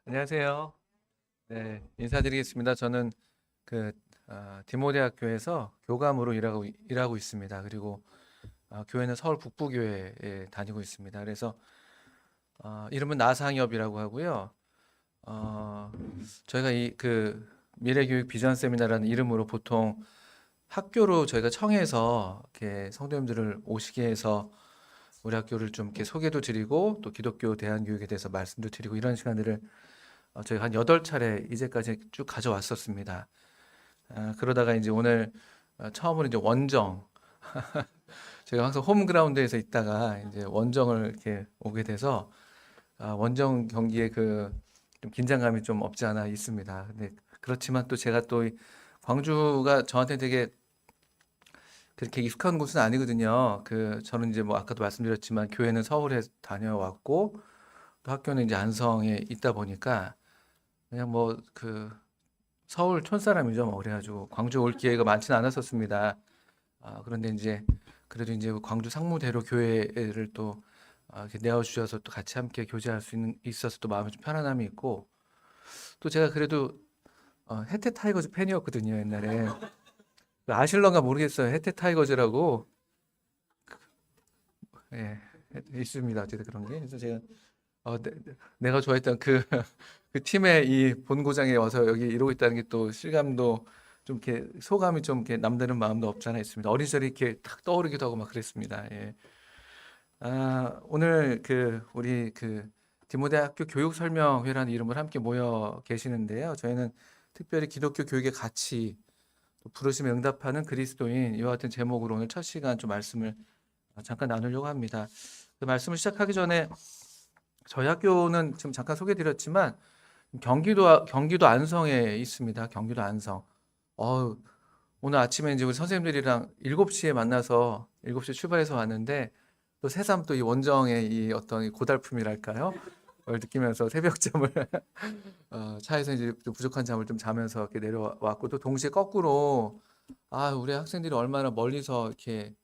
안녕하세요. 네, 인사드리겠습니다. 저는 그 디모데학교에서 교감으로 일하고 있습니다. 그리고 교회는 서울 북부교회에 다니고 있습니다. 그래서 이름은 나상협이라고 하고요. 어, 저희가 이 미래교육 비전 세미나라는 이름으로 보통 학교로 저희가 청해서 이렇게 성도님들을 오시게 해서 우리 학교를 좀 이렇게 소개도 드리고 또 기독교 대안교육에 대해서 말씀도 드리고 이런 시간들을 저희가 한 8차례 이제까지 쭉 가져왔었습니다. 그러다가 이제 오늘 처음으로 이제 원정, 제가 항상 홈그라운드에서 있다가 이제 원정을 이렇게 오게 돼서 원정 경기에 좀 긴장감이 좀 없지 않아 있습니다. 근데 그렇지만 또 제가 또 광주가 저한테 되게 그렇게 익숙한 곳은 아니거든요. 저는 이제 뭐 아까도 말씀드렸지만 교회는 서울에 다녀왔고 또 학교는 이제 안성에 있다 보니까 그냥 서울 촌사람이죠. 뭐 그래가지고 광주 올 기회가 많지는 않았었습니다. 그런데 이제 그래도 이제 광주 상무대로 교회를 또 이렇게 내어주셔서 또 같이 함께 교제할 수 있어서 또 마음에 좀 편안함이 있고 또 제가 그래도 해태 타이거즈 팬이었거든요 옛날에. 아실런가 모르겠어요. 해태 타이거즈라고. 예, 있습니다. 어쨌든 그런 게. 그래서 제가 내가 좋아했던 그 팀의 이 본고장에 와서 여기 이러고 있다는 게 또 실감도 좀 이렇게 소감이 좀 이렇게 남다른 마음도 없지 않아 있습니다. 어린 시절이 이렇게 탁 떠오르기도 하고 막 그랬습니다. 예. 오늘 우리 디모데 학교 교육 설명회라는 이름으로 함께 모여 계시는데요. 저희는 특별히 기독교 교육의 가치, 또 부르심에 응답하는 그리스도인 이와 같은 제목으로 오늘 첫 시간 좀 말씀을 잠깐 나누려고 합니다. 그 말씀을 시작하기 전에 저희 학교는 지금 잠깐 소개드렸지만 경기도 안성에 있습니다. 경기도 안성. 어우, 오늘 아침에 이제 우리 선생님들이랑 7시에 만나서 7시에 출발해서 왔는데 또 새삼 또 이 원정의 이 어떤 이 고달픔이랄까요? 걸 느끼면서 새벽잠을 차에서 이제 좀 부족한 잠을 좀 자면서 이렇게 내려왔고 또 동시에 거꾸로 우리 학생들이 얼마나 멀리서 이렇게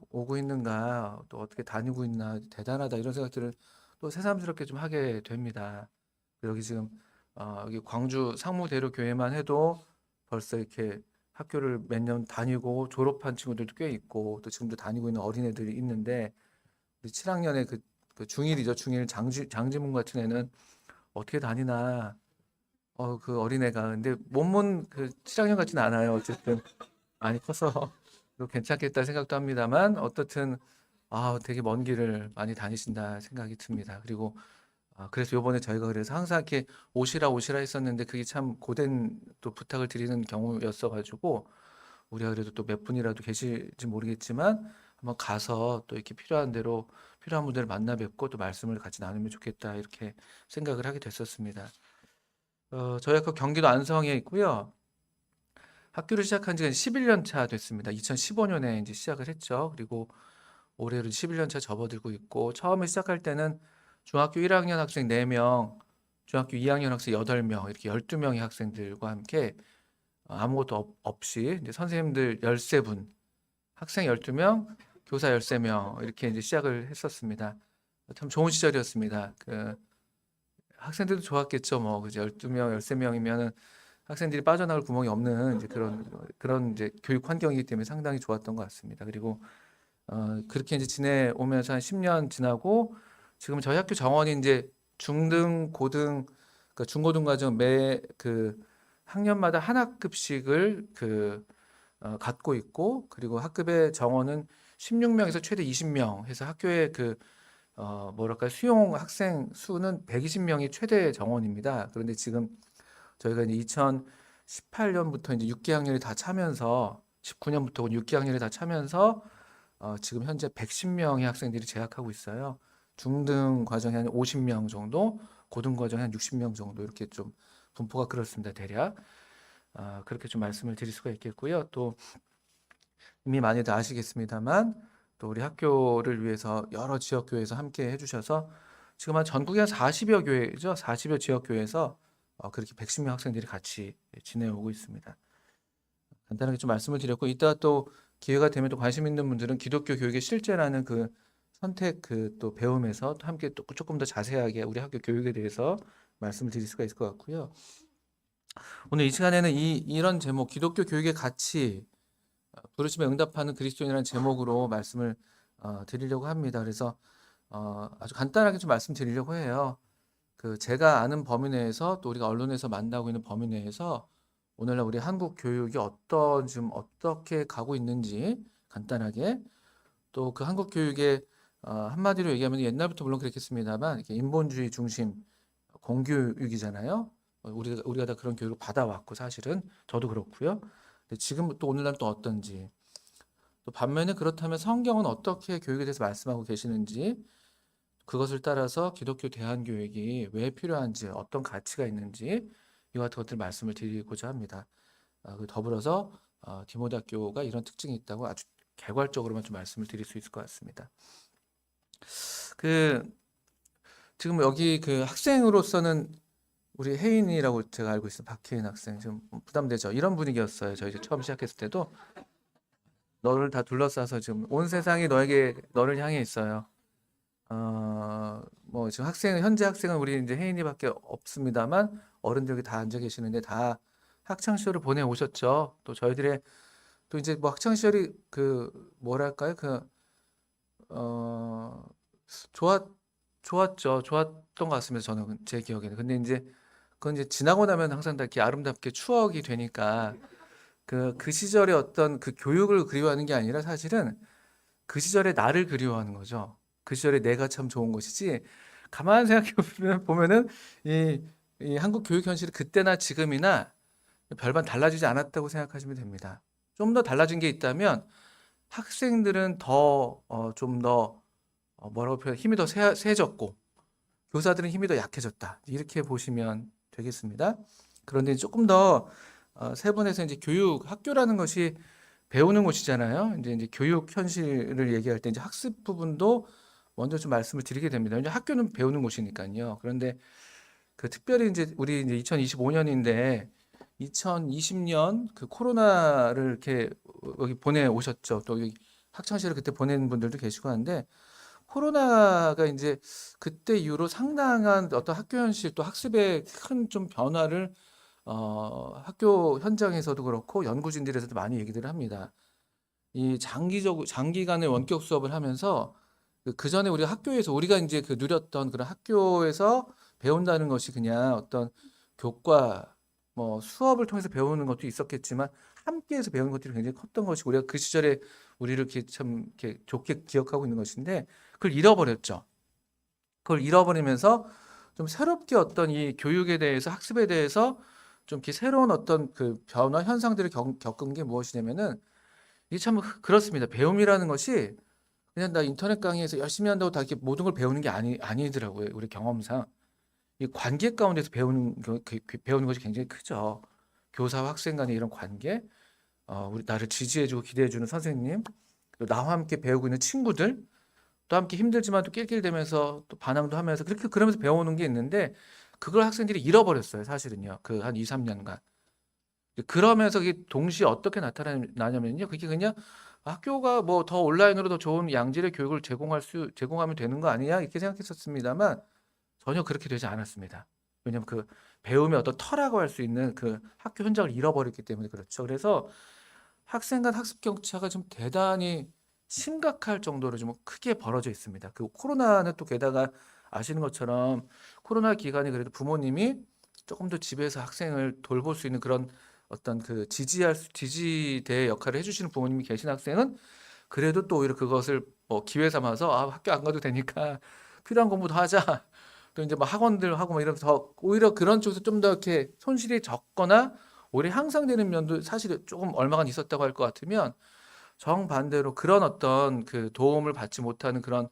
오고 있는가 또 어떻게 다니고 있나 대단하다 이런 생각들을 또 새삼스럽게 좀 하게 됩니다. 여기 지금 여기 광주 상무대로 교회만 해도 벌써 이렇게 학교를 몇 년 다니고 졸업한 친구들도 꽤 있고 또 지금도 다니고 있는 어린애들이 있는데 우리 7학년의 그 중1이죠. 중1 장지문 같은 애는 어떻게 다니나 그 어린애가 근데 몸은 7학년 같지는 않아요. 어쨌든 많이 커서 또 괜찮겠다 생각도 합니다만 어떻든 되게 먼 길을 많이 다니신다 생각이 듭니다. 그리고 그래서 요번에 저희가 그래서 항상 이렇게 오시라 했었는데 그게 참 고된 또 부탁을 드리는 경우였어 가지고 우리가 그래도 또 몇 분이라도 계실지 모르겠지만 한번 가서 또 이렇게 필요한 대로 필요한 분들을 만나 뵙고 또 말씀을 같이 나누면 좋겠다 이렇게 생각을 하게 됐었습니다. 저희 학교 경기도 안성에 있고요. 학교를 시작한 지가 11년 차 됐습니다. 2015년에 이제 시작을 했죠. 그리고 올해로 11년 차 접어들고 있고 처음에 시작할 때는 중학교 1학년 학생 4명, 중학교 2학년 학생 8명 이렇게 12명의 학생들과 함께 아무것도 없이 이제 선생님들 13분, 학생 12명, 교사 13명 이렇게 이제 시작을 했었습니다. 참 좋은 시절이었습니다. 학생들도 좋았겠죠. 뭐 그죠. 12명, 13명이면은 학생들이 빠져나올 구멍이 없는 이제 그런 이제 교육 환경이기 때문에 상당히 좋았던 것 같습니다. 그리고 그렇게 이제 지내오면서 한 10년 지나고 지금 저희 학교 정원이 이제 중등, 고등, 중고등 과정 매 학년마다 한 학급씩을 갖고 있고 그리고 학급의 정원은 16명에서 최대 20명 해서 학교의 뭐랄까 수용 학생 수는 120명이 최대 정원입니다. 그런데 지금 저희가 이제 2018년부터 이제 6개학년이 다 차면서 19년부터 6개학년이 다 차면서 지금 현재 110명의 학생들이 재학하고 있어요. 중등 과정에 한 50명 정도, 고등 과정에 한 60명 정도 이렇게 좀 분포가 그렇습니다. 대략 그렇게 좀 말씀을 드릴 수가 있겠고요. 또 이미 많이들 아시겠습니다만 또 우리 학교를 위해서 여러 지역 교회에서 함께 해주셔서 지금 한 전국에 한 40여 교회죠. 40여 지역 교회에서 그렇게 110명 학생들이 같이 지내오고 있습니다. 간단하게 좀 말씀을 드렸고 이따 또 기회가 되면 또 관심 있는 분들은 기독교 교육의 실제라는 선택 또 배움에서 또 함께 또 조금 더 자세하게 우리 학교 교육에 대해서 말씀을 드릴 수가 있을 것 같고요. 오늘 이 시간에는 이런 제목, 기독교 교육의 가치, 부르심에 응답하는 그리스도인이라는 제목으로 말씀을 드리려고 합니다. 그래서 아주 간단하게 좀 말씀드리려고 해요. 그 제가 아는 범위 내에서 또 우리가 언론에서 만나고 있는 범위 내에서 오늘날 우리 한국 교육이 지금 어떻게 가고 있는지 간단하게, 또 그 한국 교육의 한마디로 얘기하면 옛날부터 물론 그랬겠습니다만 이렇게 인본주의 중심 공교육이잖아요. 우리가 다 그런 교육을 받아왔고 사실은 저도 그렇고요. 근데 지금 또 오늘날 또 어떤지, 또 반면에 그렇다면 성경은 어떻게 교육에 대해서 말씀하고 계시는지, 그것을 따라서 기독교 대안교육이 왜 필요한지, 어떤 가치가 있는지 이와 같은 것들 말씀을 드리고자 합니다. 더불어서 디모데 학교가 이런 특징이 있다고 아주 개괄적으로만 좀 말씀을 드릴 수 있을 것 같습니다. 그 지금 여기 그 학생으로서는 우리 혜인이라고 제가 알고 있어요. 박혜인 학생 좀 부담되죠. 이런 분위기였어요. 저희 처음 시작했을 때도 너를 다 둘러싸서 지금 온 세상이 너를 향해 있어요. 뭐 지금 현재 학생은 우리 이제 혜인이밖에 없습니다만 어른들이 다 앉아 계시는데 다 학창 시절을 보내 오셨죠. 또 저희들의 또 이제 뭐 학창 시절이 그 뭐랄까요? 어, 좋았 좋았죠. 좋았던 것 같습니다. 저는 제 기억에는. 근데 이제 그건 이제 지나고 나면 항상 다 이렇게 아름답게 추억이 되니까 그 시절의 어떤 그 교육을 그리워하는 게 아니라 사실은 그 시절의 나를 그리워하는 거죠. 그 시절에 내가 참 좋은 것이지. 가만 생각해 보면은 이 한국 교육 현실이 그때나 지금이나 별반 달라지지 않았다고 생각하시면 됩니다. 좀 더 달라진 게 있다면 학생들은 좀 더 뭐라고 표현, 힘이 더 세졌고 교사들은 힘이 더 약해졌다. 이렇게 보시면 되겠습니다. 그런데 조금 더 세분해서 이제 학교라는 것이 배우는 곳이잖아요. 이제 교육 현실을 얘기할 때 이제 학습 부분도 먼저 좀 말씀을 드리게 됩니다. 이제 학교는 배우는 곳이니까요. 그런데 그 특별히 이제 우리 이제 2025년인데 2020년 그 코로나를 이렇게 여기 보내 오셨죠. 또 여기 학창 시절을 그때 보낸 분들도 계시고 하는데 코로나가 이제 그때 이후로 상당한 어떤 학교 현실 또 학습에 큰 좀 변화를 학교 현장에서도 그렇고 연구진들에서도 많이 얘기들을 합니다. 이 장기간의 원격 수업을 하면서 그전에 우리가 학교에서 우리가 이제 그 누렸던 그런 학교에서 배운다는 것이 그냥 어떤 교과 뭐 수업을 통해서 배우는 것도 있었겠지만 함께해서 배우는 것들이 굉장히 컸던 것이 우리가 그 시절에 우리를 이렇게 참 이렇게 좋게 기억하고 있는 것인데 그걸 잃어버렸죠. 그걸 잃어버리면서 좀 새롭게 어떤 이 교육에 대해서 학습에 대해서 좀 이렇게 새로운 어떤 그 변화 현상들을 겪은 게 무엇이냐면은 이게 참 그렇습니다. 배움이라는 것이 그냥 나 인터넷 강의에서 열심히 한다고 다 이렇게 모든 걸 배우는 게 아니더라고요. 우리 경험상. 이 관계 가운데서 배우는 것이 굉장히 크죠. 교사와 학생 간의 이런 관계, 우리 나를 지지해주고 기대해주는 선생님, 또 나와 함께 배우고 있는 친구들, 또 함께 힘들지만 또 낄낄대면서 또 반항도 하면서 그러면서 배워오는 게 있는데 그걸 학생들이 잃어버렸어요. 사실은요. 그 한 2, 3년간. 그러면서 이게 동시에 어떻게 나타나냐면요. 그게 그냥 학교가 뭐 더 온라인으로 더 좋은 양질의 교육을 제공하면 되는 거 아니냐 이렇게 생각했었습니다만 전혀 그렇게 되지 않았습니다. 왜냐하면 그 배움의 어떤 터라고 할 수 있는 그 학교 현장을 잃어버렸기 때문에 그렇죠. 그래서 학생 간 학습 격차가 좀 대단히 심각할 정도로 좀 크게 벌어져 있습니다. 그 코로나는 또 게다가 아시는 것처럼 코로나 기간에 그래도 부모님이 조금 더 집에서 학생을 돌볼 수 있는 그런 어떤 그 지지대 역할을 해주시는 부모님이 계신 학생은 그래도 또 오히려 그것을 뭐 기회 삼아서 학교 안 가도 되니까 필요한 공부 더 하자. 또 이제 뭐 학원들 하고 뭐 이러면서 더 오히려 그런 쪽에서 좀 더 이렇게 손실이 적거나 오히려 향상되는 면도 사실 조금 얼마간 있었다고 할 것 같으면 정반대로 그런 어떤 그 도움을 받지 못하는 그런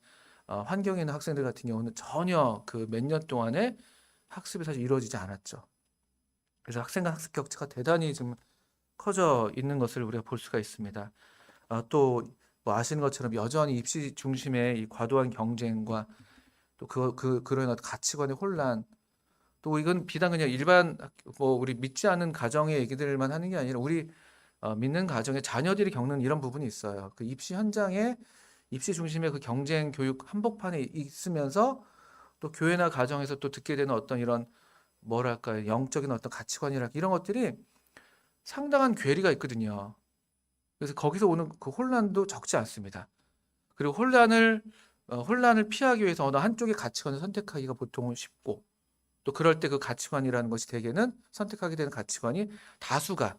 환경에 있는 학생들 같은 경우는 전혀 그 몇 년 동안에 학습이 사실 이루어지지 않았죠. 그래서 학생 간 학습 격차가 대단히 지금 커져 있는 것을 우리가 볼 수가 있습니다. 또 뭐 아시는 것처럼 여전히 입시 중심의 이 과도한 경쟁과 또 그런 어떤 가치관의 혼란, 또 이건 비단 그냥 일반 뭐 우리 믿지 않는 가정의 얘기들만 하는 게 아니라 우리 믿는 가정의 자녀들이 겪는 이런 부분이 있어요. 그 입시 현장에 입시 중심의 그 경쟁 교육 한복판에 있으면서 또 교회나 가정에서 또 듣게 되는 어떤 이런 뭐랄까 영적인 어떤 가치관이랄까 이런 것들이 상당한 괴리가 있거든요. 그래서 거기서 오는 그 혼란도 적지 않습니다. 그리고 혼란을 피하기 위해서 어느 한쪽의 가치관을 선택하기가 보통은 쉽고 또 그럴 때 그 가치관이라는 것이 대개는 선택하게 되는 가치관이 다수가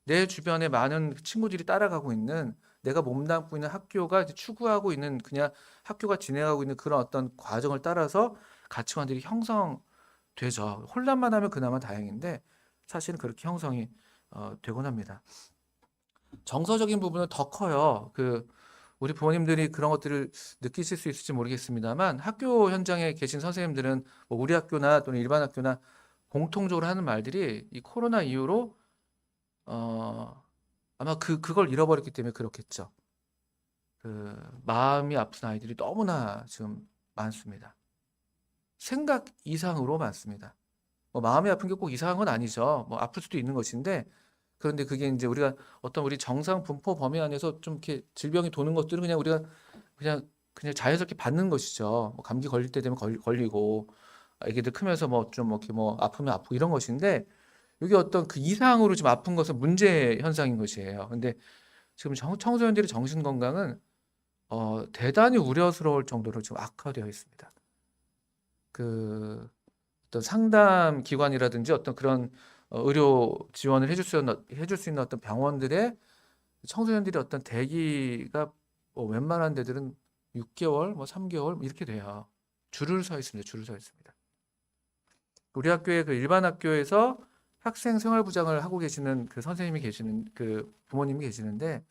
내 주변에 많은 친구들이 따라가고 있는 내가 몸담고 있는 학교가 추구하고 있는 그냥 학교가 진행하고 있는 그런 어떤 과정을 따라서 가치관들이 형성되죠. 혼란만 하면 그나마 다행인데 사실은 그렇게 형성이 되곤 합니다. 정서적인 부분은 더 커요. 우리 부모님들이 그런 것들을 느끼실 수 있을지 모르겠습니다만 학교 현장에 계신 선생님들은 뭐 우리 학교나 또는 일반 학교나 공통적으로 하는 말들이 이 코로나 이후로 아마 그걸 잃어버렸기 때문에 그렇겠죠. 마음이 아픈 아이들이 너무나 지금 많습니다. 생각 이상으로 많습니다. 뭐 마음이 아픈 게 꼭 이상한 건 아니죠. 뭐 아플 수도 있는 것인데 그런데 그게 이제 우리가 어떤 우리 정상 분포 범위 안에서 좀 이렇게 질병이 도는 것들은 그냥 우리가 그냥 자연스럽게 받는 것이죠. 뭐 감기 걸릴 때 되면 걸리고 애기들 크면서 뭐 좀 이렇게 뭐 아프면 아프고 이런 것인데 이게 어떤 그 이상으로 지금 아픈 것은 문제 현상인 것이에요. 근데 지금 청소년들의 정신 건강은 대단히 우려스러울 정도로 지금 악화되어 있습니다. 어떤 상담 기관이라든지 어떤 그런 의료 지원을 해줄 수 있는 어떤 병원들의 청소년들의 어떤 대기가 웬만한 데들은 6개월, 뭐 3개월 이렇게 돼요. 줄을 서 있습니다. 줄을 서 있습니다. 우리 학교의 그 일반 학교에서 학생 생활부장을 하고 계시는 그 선생님이 계시는 그 부모님이 계시는데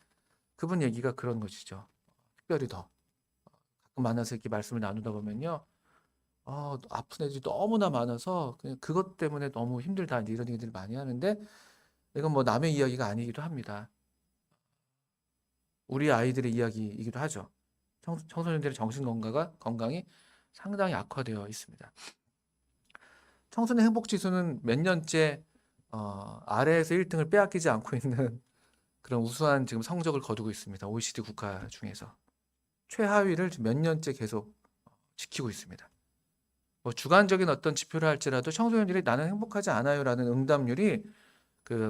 그분 얘기가 그런 것이죠. 특별히 더 가끔 만나서 이렇게 말씀을 나누다 보면요. 아픈 애들이 너무나 많아서 그냥 그것 때문에 너무 힘들다 이제 이런 얘기들을 많이 하는데 이건 뭐 남의 이야기가 아니기도 합니다. 우리 아이들의 이야기이기도 하죠. 청소년들의 정신 건강이 상당히 악화되어 있습니다. 청소년 행복 지수는 몇 년째 아래에서 1등을 빼앗기지 않고 있는 그런 우수한 지금 성적을 거두고 있습니다. OECD 국가 중에서 최하위를 몇 년째 계속 지키고 있습니다. 뭐 주관적인 어떤 지표를 할지라도 청소년들이 나는 행복하지 않아요라는 응답률이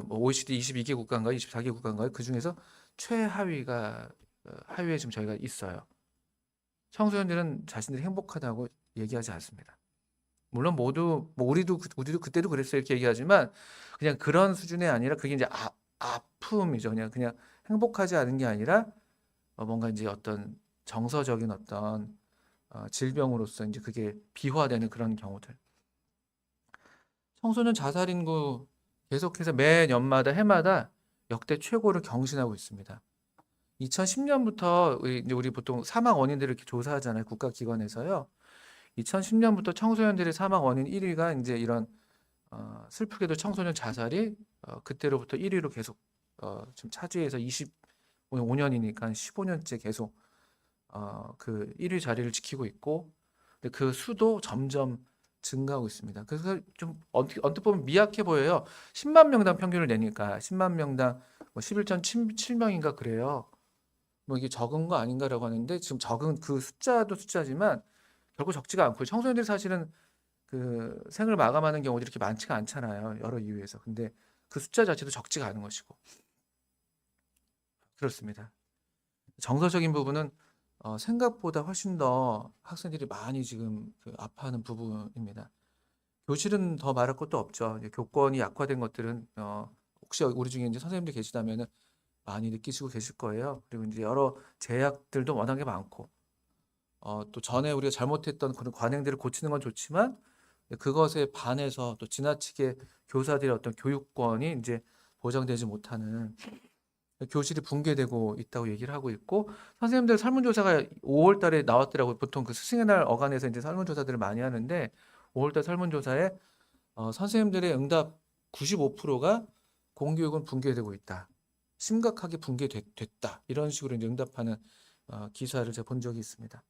뭐 OECD 22개 국가인가요? 24개 국가인가요? 그 중에서 최하위가 하위에 지금 저희가 있어요. 청소년들은 자신들이 행복하다고 얘기하지 않습니다. 물론 모두 뭐 우리도 그때도 그랬어요 이렇게 얘기하지만 그냥 그런 수준이 아니라 그게 이제 아픔이죠. 그냥 행복하지 않은 게 아니라 뭔가 이제 어떤 정서적인 어떤 질병으로서 이제 그게 비화되는 그런 경우들. 청소년 자살 인구 계속해서 매년마다 해마다 역대 최고를 경신하고 있습니다. 2010년부터 우리 보통 사망 원인들을 이렇게 조사하잖아요. 국가기관에서요. 2010년부터 청소년들의 사망 원인 1위가 이제 이런 슬프게도 청소년 자살이 그때로부터 1위로 계속 지금 차지해서 5년이니까 15년째 계속 그 1위 자리를 지키고 있고 근데 그 수도 점점 증가하고 있습니다. 그래서 좀 언뜻 보면 미약해 보여요. 10만 명당 평균을 내니까 10만 명당 뭐 11.7명인가 그래요. 뭐 이게 적은 거 아닌가라고 하는데 지금 적은 그 숫자도 숫자지만 결국 적지가 않고 청소년들이 사실은 그 생을 마감하는 경우들이 이렇게 많지가 않잖아요. 여러 이유에서. 근데 그 숫자 자체도 적지가 않은 것이고 그렇습니다. 정서적인 부분은 생각보다 훨씬 더 학생들이 많이 지금 아파하는 부분입니다. 교실은 더 말할 것도 없죠. 이제 교권이 약화된 것들은 혹시 우리 중에 이제 선생님들 계시다면은 많이 느끼시고 계실 거예요. 그리고 이제 여러 제약들도 워낙에 많고 또 전에 우리가 잘못했던 그런 관행들을 고치는 건 좋지만 그것에 반해서 또 지나치게 교사들의 어떤 교육권이 이제 보장되지 못하는 교실이 붕괴되고 있다고 얘기를 하고 있고 선생님들 설문조사가 5월 달에 나왔더라고요. 보통 그 스승의 날 어간에서 이제 설문조사들을 많이 하는데 5월 달 설문조사에 선생님들의 응답 95%가 공교육은 붕괴되고 있다. 심각하게 붕괴됐다. 이런 식으로 이제 응답하는 기사를 제가 본 적이 있습니다.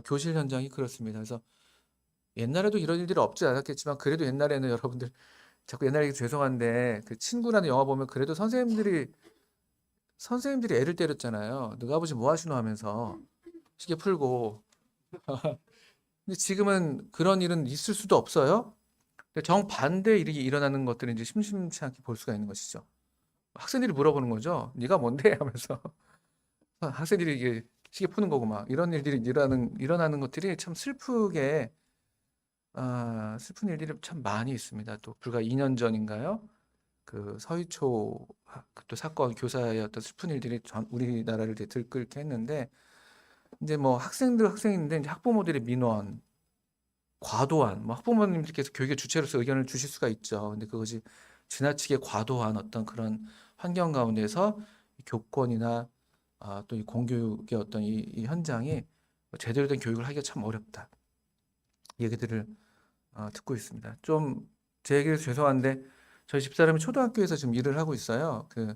교실 현장이 그렇습니다. 그래서 옛날에도 이런 일들이 없지 않았겠지만 그래도 옛날에는 여러분들 자꾸 옛날 얘기 죄송한데 그 친구라는 영화 보면 그래도 선생님들이 애를 때렸잖아요. 너가 아버지 뭐 하시노 하면서 시계 풀고. 근데 지금은 그런 일은 있을 수도 없어요. 근데 정반대 일이 일어나는 것들은 이제 심심치 않게 볼 수가 있는 것이죠. 학생들이 물어보는 거죠. 네가 뭔데? 하면서 학생들이 이게 시계 푸는 거고 막 이런 일들이 일어나는 것들이 참 슬프게 슬픈 일들이 참 많이 있습니다. 또 불과 2년 전인가요? 그 서희초 또 사건 교사의 어떤 슬픈 일들이 우리나라를 이제 들끓게 했는데 이제 뭐 학생인데 이제 학부모들의 민원, 과도한 뭐 학부모님들께서 교육의 주체로서 의견을 주실 수가 있죠. 근데 그것이 지나치게 과도한 어떤 그런 환경 가운데서 이 교권이나 또 이 공교육의 어떤 이 현장이 제대로 된 교육을 하기가 참 어렵다. 이 얘기들을 듣고 있습니다. 좀 제 얘기를 죄송한데 저희 집사람이 초등학교에서 지금 일을 하고 있어요. 근데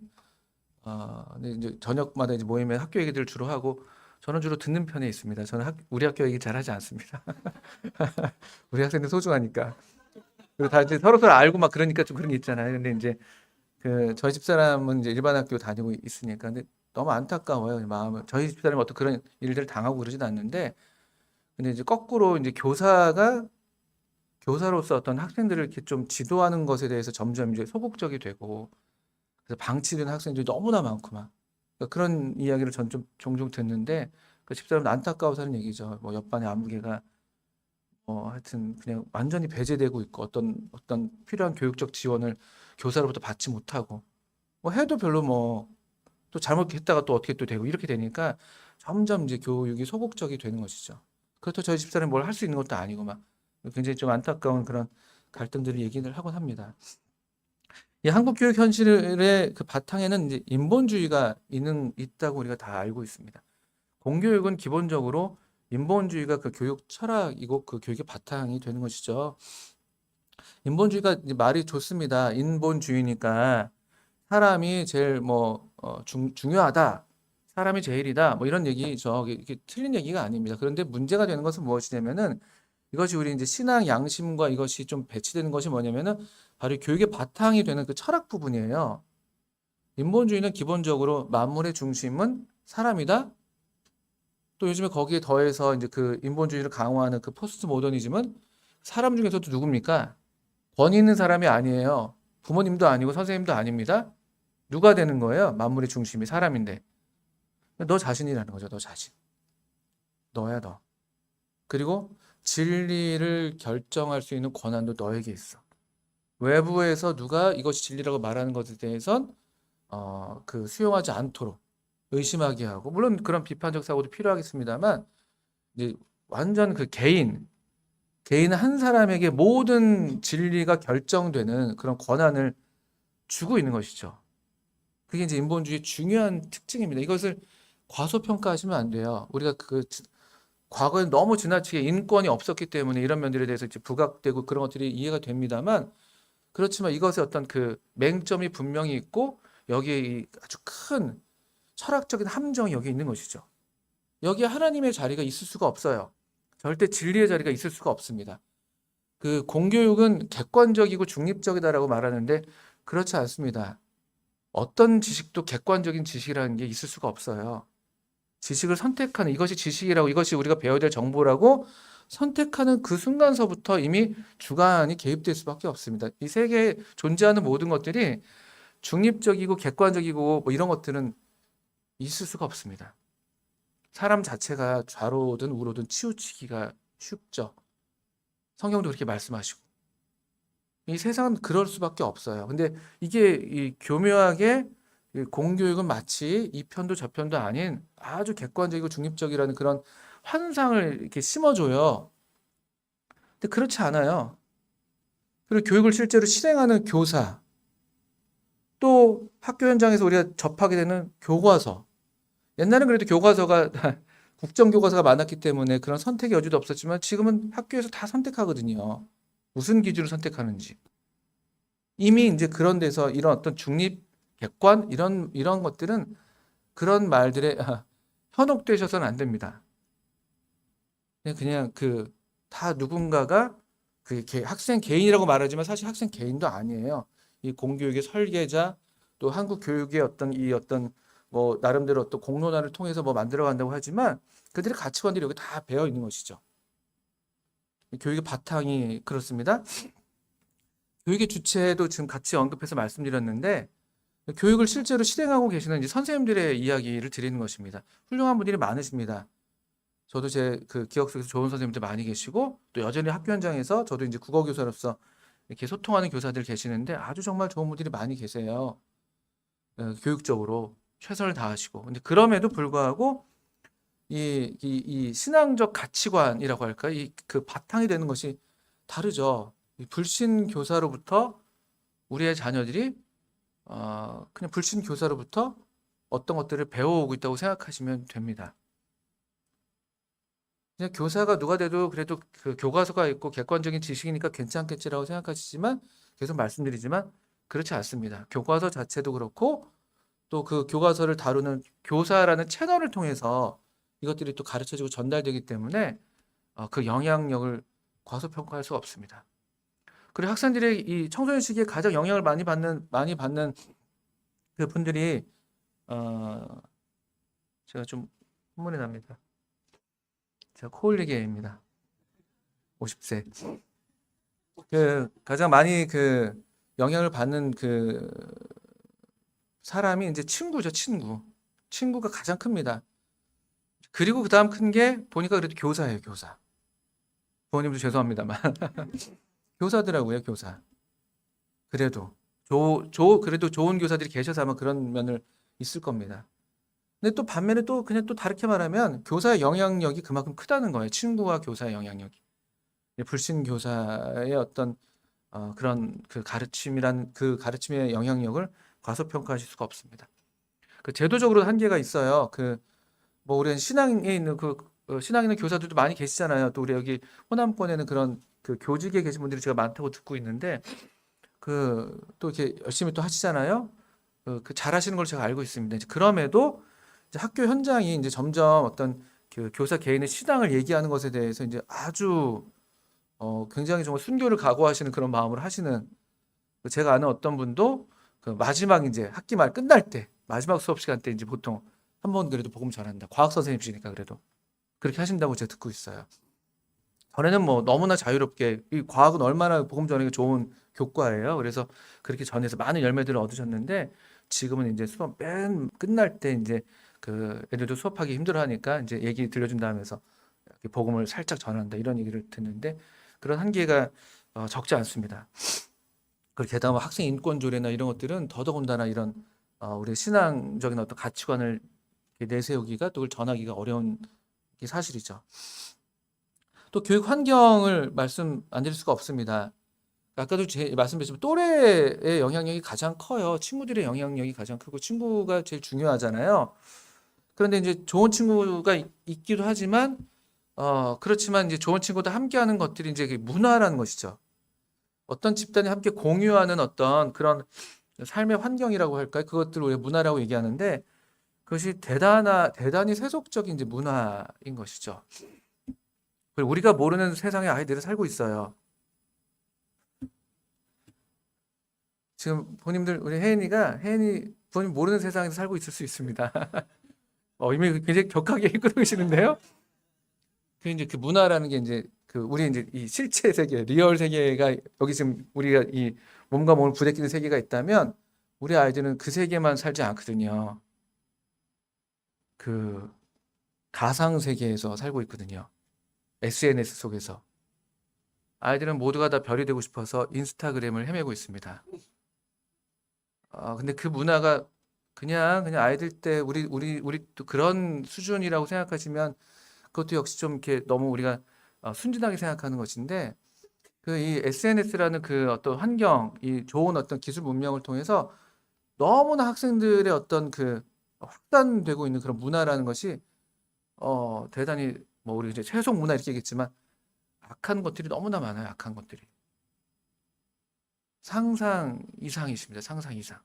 이제 저녁마다 이제 모임에 학교 얘기들을 주로 하고 저는 주로 듣는 편에 있습니다. 저는 우리 학교 얘기 잘 하지 않습니다. 우리 학생들 소중하니까. 그리고 다 이제 서로 알고 막 그러니까 좀 그런 게 있잖아요. 근데 이제 저희 집사람은 이제 일반 학교 다니고 있으니까 근데 너무 안타까워요. 마음을. 저희 집사람이 어떤 그런 일들을 당하고 그러진 않는데 근데 이제 거꾸로 이제 교사로서 어떤 학생들을 이렇게 좀 지도하는 것에 대해서 점점 이제 소극적이 되고 그래서 방치되는 학생들이 너무나 많구만. 그러니까 그런 이야기를 전 좀 종종 듣는데 그 집사람은 안타까워서 하는 얘기죠. 뭐 옆반의 안무개가 하여튼 그냥 완전히 배제되고 있고 어떤 필요한 교육적 지원을 교사로부터 받지 못하고 뭐 해도 별로 뭐 또 잘못했다가 또 어떻게 또 되고 이렇게 되니까 점점 이제 교육이 소극적이 되는 것이죠. 그렇다고 저희 집사람이 뭘 할 수 있는 것도 아니고 막 굉장히 좀 안타까운 그런 갈등들을 얘기를 하곤 합니다. 이 한국 교육 현실의 그 바탕에는 이제 인본주의가 있다고 우리가 다 알고 있습니다. 공교육은 기본적으로 인본주의가 그 교육 철학이고 그 교육의 바탕이 되는 것이죠. 인본주의가 이제 말이 좋습니다. 인본주의니까 사람이 제일 중요하다. 사람이 제일이다. 뭐 이런 얘기죠. 이게 틀린 얘기가 아닙니다. 그런데 문제가 되는 것은 무엇이냐면은 이것이 우리 이제 신앙 양심과 이것이 좀 배치되는 것이 뭐냐면은 바로 교육의 바탕이 되는 그 철학 부분이에요. 인본주의는 기본적으로 만물의 중심은 사람이다. 또 요즘에 거기에 더해서 이제 그 인본주의를 강화하는 그 포스트 모더니즘은 사람 중에서도 누굽니까? 권위 있는 사람이 아니에요. 부모님도 아니고 선생님도 아닙니다. 누가 되는 거예요? 만물의 중심이 사람인데. 너 자신이라는 거죠. 너 자신. 너야 너. 그리고 진리를 결정할 수 있는 권한도 너에게 있어. 외부에서 누가 이것이 진리라고 말하는 것에 대해선 수용하지 않도록 의심하게 하고 물론 그런 비판적 사고도 필요하겠습니다만 이제 완전 그 개인 한 사람에게 모든 진리가 결정되는 그런 권한을 주고 있는 것이죠. 그게 이제 인본주의의 중요한 특징입니다. 이것을 과소평가하시면 안 돼요. 우리가 과거에 너무 지나치게 인권이 없었기 때문에 이런 면들에 대해서 이제 부각되고 그런 것들이 이해가 됩니다만 그렇지만 이것의 어떤 그 맹점이 분명히 있고 여기에 이 아주 큰 철학적인 함정이 여기 있는 것이죠. 여기에 하나님의 자리가 있을 수가 없어요. 절대 진리의 자리가 있을 수가 없습니다. 그 공교육은 객관적이고 중립적이다라고 말하는데 그렇지 않습니다. 어떤 지식도 객관적인 지식이라는 게 있을 수가 없어요. 지식을 선택하는 이것이 지식이라고 이것이 우리가 배워야 될 정보라고 선택하는 그 순간서부터 이미 주관이 개입될 수밖에 없습니다. 이 세계에 존재하는 모든 것들이 중립적이고 객관적이고 뭐 이런 것들은 있을 수가 없습니다. 사람 자체가 좌로든 우로든 치우치기가 쉽죠. 성경도 그렇게 말씀하시고. 이 세상은 그럴 수밖에 없어요. 근데 이게 이 교묘하게 이 공교육은 마치 이 편도 저 편도 아닌 아주 객관적이고 중립적이라는 그런 환상을 이렇게 심어줘요. 근데 그렇지 않아요. 그리고 교육을 실제로 실행하는 교사, 또 학교 현장에서 우리가 접하게 되는 교과서. 옛날엔 그래도 교과서가 국정교과서가 많았기 때문에 그런 선택의 여지도 없었지만 지금은 학교에서 다 선택하거든요. 무슨 기준으로 선택하는지. 이미 이제 그런 데서 이런 어떤 중립, 객관 이런 것들은 그런 말들에 현혹되셔서는 안 됩니다. 그냥 다 누군가가 학생 개인이라고 말하지만 사실 학생 개인도 아니에요. 이 공교육의 설계자 또 한국 교육의 어떤 뭐 나름대로 어떤 공론화를 통해서 뭐 만들어 간다고 하지만 그들의 가치관들이 여기 다 배어 있는 것이죠. 교육의 바탕이 그렇습니다. 교육의 주체도 지금 같이 언급해서 말씀드렸는데 교육을 실제로 실행하고 계시는 이제 선생님들의 이야기를 드리는 것입니다. 훌륭한 분들이 많으십니다. 저도 제 그 기억 속에서 좋은 선생님들 많이 계시고 또 여전히 학교 현장에서 저도 이제 국어 교사로서 이렇게 소통하는 교사들 계시는데 아주 정말 좋은 분들이 많이 계세요. 교육적으로 최선을 다하시고. 근데 그럼에도 불구하고 이 신앙적 가치관이라고 할까? 이 그 바탕이 되는 것이 다르죠. 이 불신 교사로부터 우리의 자녀들이 그냥 불신 교사로부터 어떤 것들을 배워오고 있다고 생각하시면 됩니다. 그냥 교사가 누가 돼도 그래도 그 교과서가 있고 객관적인 지식이니까 괜찮겠지라고 생각하시지만 계속 말씀드리지만 그렇지 않습니다. 교과서 자체도 그렇고 또 그 교과서를 다루는 교사라는 채널을 통해서 이것들이 또 가르쳐지고 전달되기 때문에 그 영향력을 과소평가할 수가 없습니다. 그리고 학생들의 이 청소년 시기에 가장 영향을 많이 받는 그 분들이 제가 좀 hun물이 납니다. 제가 코 흘리게 입니다. 50세. 그 가장 많이 그 영향을 받는 그 사람이 이제 친구죠, 친구. 친구가 가장 큽니다. 그리고 그 다음 큰 게 보니까 그래도 교사예요, 교사. 부모님도 죄송합니다만. 교사더라고요, 교사. 그래도. 그래도 좋은 교사들이 계셔서 아마 그런 면을 있을 겁니다. 근데 또 반면에 또 그냥 또 다르게 말하면 교사의 영향력이 그만큼 크다는 거예요. 친구와 교사의 영향력이. 불신 교사의 어떤 그런 그 가르침이란 그 가르침의 영향력을 과소평가하실 수가 없습니다. 그 제도적으로 한계가 있어요. 그 뭐 우리는 신앙에 있는 신앙 있는 교사들도 많이 계시잖아요. 또 우리 여기 호남권에는 그런 그 교직에 계신 분들이 제가 많다고 듣고 있는데 그 또 이렇게 열심히 또 하시잖아요. 그 잘하시는 걸 제가 알고 있습니다. 이제 그럼에도 이제 학교 현장이 이제 점점 어떤 그 교사 개인의 신앙을 얘기하는 것에 대해서 이제 아주 굉장히 정말 순교를 각오하시는 그런 마음으로 하시는 제가 아는 어떤 분도 그 마지막 이제 학기 말 끝날 때 마지막 수업 시간 때 이제 보통 한 번 그래도 복음 전한다. 과학 선생님이시니까 그래도 그렇게 하신다고 제가 듣고 있어요. 전에는 뭐 너무나 자유롭게 이 과학은 얼마나 복음 전하기 좋은 교과예요. 그래서 그렇게 전해서 많은 열매들을 얻으셨는데 지금은 이제 수업 맨 끝날 때 이제 그 애들도 수업하기 힘들어하니까 이제 얘기 들려준다 하면서 이렇게 복음을 살짝 전한다 이런 얘기를 듣는데 그런 한계가 적지 않습니다. 그리고 게다가 학생 인권 조례나 이런 것들은 더더군다나 이런 우리 신앙적인 어떤 가치관을 내세우기가 또 그걸 전하기가 어려운 게 사실이죠. 또 교육 환경을 말씀 안 드릴 수가 없습니다. 아까도 말씀드렸지만 또래의 영향력이 가장 커요. 친구들의 영향력이 가장 크고 친구가 제일 중요하잖아요. 그런데 이제 좋은 친구가 있기도 하지만 그렇지만 이제 좋은 친구도 함께하는 것들이 이제 그 문화라는 것이죠. 어떤 집단이 함께 공유하는 어떤 그런 삶의 환경이라고 할까요? 그것들을 우리가 문화라고 얘기하는데 그것이 대단히 세속적인 이제 문화인 것이죠. 그리고 우리가 모르는 세상에 아이들이 살고 있어요. 지금 본인들 우리 혜인이 본인 모르는 세상에서 살고 있을 수 있습니다. 이미 굉장히 격하게 이끌고 계시는데요. 그 이제 그 문화라는 게 이제 그 우리 이제 이 실체 세계, 리얼 세계가 여기 지금 우리가 이 몸과 몸을 부대끼는 세계가 있다면 우리 아이들은 그 세계만 살지 않거든요. 그 가상 세계에서 살고 있거든요. SNS 속에서. 아이들은 모두가 다 별이 되고 싶어서 인스타그램을 헤매고 있습니다. 근데 그 문화가 그냥 아이들 때 우리 또 그런 수준이라고 생각하시면 그것도 역시 좀 이렇게 너무 우리가 순진하게 생각하는 것인데 그 이 SNS라는 그 어떤 환경, 이 좋은 어떤 기술 문명을 통해서 너무나 학생들의 어떤 그 확산되고 있는 그런 문화라는 것이 대단히 뭐 우리 이제 세속 문화 이렇게 얘기했지만 악한 것들이 너무나 많아요. 악한 것들이. 상상 이상이십니다. 상상 이상.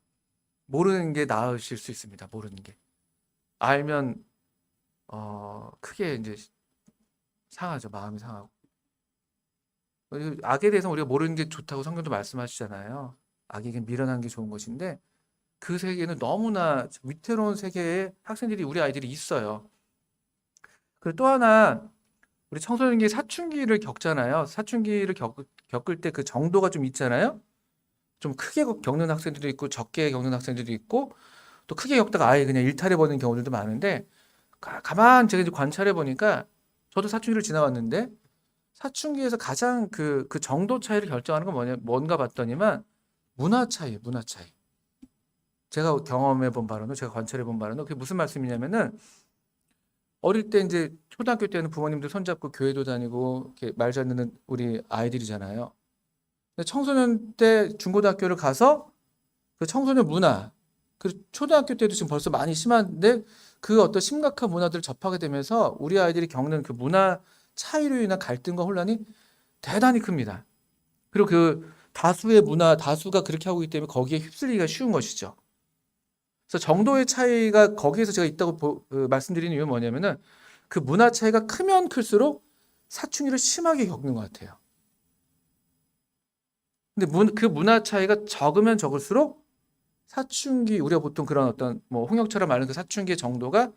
모르는 게 나으실 수 있습니다. 모르는 게. 알면 크게 이제 상하죠. 마음이 상하고. 악에 대해서 우리가 모르는 게 좋다고 성경도 말씀하시잖아요. 악에게 미련한 게 좋은 것인데 그 세계는 너무나 위태로운 세계에 학생들이 우리 아이들이 있어요. 그리고 또 하나 우리 청소년기 사춘기를 겪잖아요. 사춘기를 겪을 때 그 정도가 좀 있잖아요. 좀 크게 겪는 학생들도 있고 적게 겪는 학생들도 있고 또 크게 겪다가 아예 그냥 일탈해 버리는 경우들도 많은데 가만 제가 이제 관찰해 보니까 저도 사춘기를 지나왔는데 사춘기에서 가장 그 정도 차이를 결정하는 건 뭔가 봤더니만 문화 차이, 문화 차이. 제가 경험해 본 바로는 제가 관찰해 본 바로는 그게 무슨 말씀이냐면은 어릴 때 이제 초등학교 때는 부모님들 손잡고 교회도 다니고 이렇게 말 잘 듣는 우리 아이들이잖아요. 근데 청소년 때 중고등학교를 가서 그 청소년 문화, 그 초등학교 때도 지금 벌써 많이 심한데 그 어떤 심각한 문화들을 접하게 되면서 우리 아이들이 겪는 그 문화 차이로 인한 갈등과 혼란이 대단히 큽니다. 그리고 그 다수의 문화, 다수가 그렇게 하고 있기 때문에 거기에 휩쓸리기가 쉬운 것이죠. 그래서 정도의 차이가 거기에서 제가 있다고 말씀드리는 이유는 뭐냐면은 그 문화 차이가 크면 클수록 사춘기를 심하게 겪는 것 같아요. 근데 그 문화 차이가 적으면 적을수록 사춘기 우리가 보통 그런 어떤 뭐 홍역처럼 말하는 그 사춘기의 정도가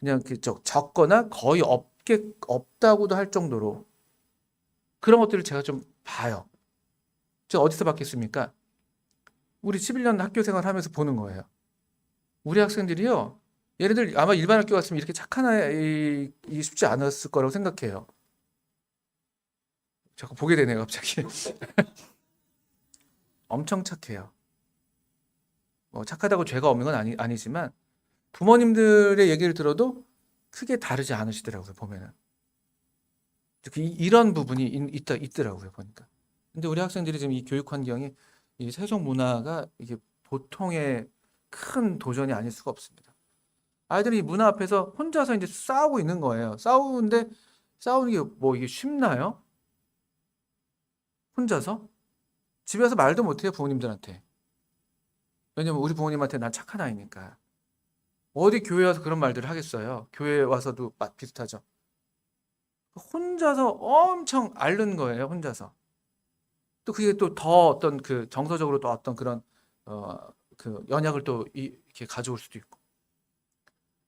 그냥 적거나 거의 없다고도 할 정도로 그런 것들을 제가 좀 봐요. 제가 어디서 봤겠습니까? 우리 11년 학교 생활하면서 보는 거예요. 우리 학생들이요. 얘네들 아마 일반 학교 갔으면 이렇게 착한 아이이 쉽지 않았을 거라고 생각해요. 자꾸 보게 되네요, 갑자기. 엄청 착해요. 뭐 착하다고 죄가 없는 건 아니지만 부모님들의 얘기를 들어도 크게 다르지 않으시더라고요, 보면은. 이런 부분이 있더라고요, 보니까. 근데 우리 학생들이 지금 이 교육 환경이 이 세속 문화가 이게 보통의 큰 도전이 아닐 수가 없습니다. 아이들이 이 문화 앞에서 혼자서 이제 싸우고 있는 거예요. 싸우는 게 뭐 이게 쉽나요? 혼자서? 집에 서 말도 못해요, 부모님들한테. 왜냐면 우리 부모님한테 난 착한 아이니까. 어디 교회 와서 그런 말들을 하겠어요. 교회 와서도 비슷하죠. 혼자서 엄청 앓는 거예요, 혼자서. 또 그게 또 더 어떤 그 정서적으로 또 어떤 그런 그 연약을 또 이렇게 가져올 수도 있고.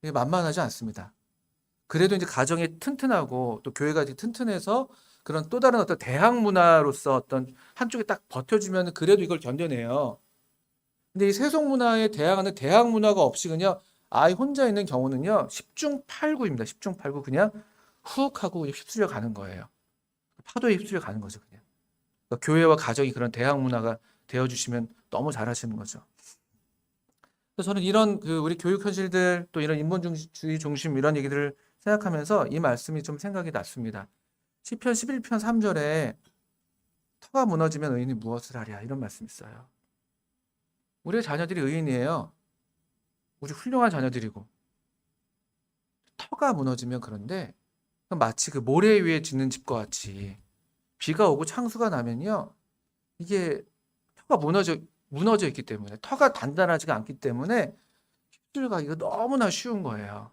이게 만만하지 않습니다. 그래도 이제 가정이 튼튼하고 또 교회가 이제 튼튼해서 그런 또 다른 어떤 대학 문화로서 어떤 한쪽에 딱 버텨주면 그래도 이걸 견뎌내요. 근데 이 세속 문화에 대항하는 대학 문화가 없이 그냥 아이 혼자 있는 경우는요, 10중 8구입니다. 10중 8구 그냥 훅 하고 휩쓸려 가는 거예요. 파도에 휩쓸려 가는 거죠, 그냥. 그러니까 교회와 가정이 그런 대학 문화가 되어주시면 너무 잘하시는 거죠. 그래서 저는 이런 그 우리 교육 현실들 또 이런 인본주의 중심 이런 얘기들을 생각하면서 이 말씀이 좀 생각이 났습니다. 시편 11편 3절에 터가 무너지면 의인이 무엇을 하랴 이런 말씀이 있어요. 우리의 자녀들이 의인이에요. 우리 훌륭한 자녀들이고 터가 무너지면 그런데 마치 그 모래 위에 짓는 집과 같이 비가 오고 창수가 나면요. 이게 터가 무너져 있기 때문에 터가 단단하지가 않기 때문에 휩쓸가기가 너무나 쉬운 거예요.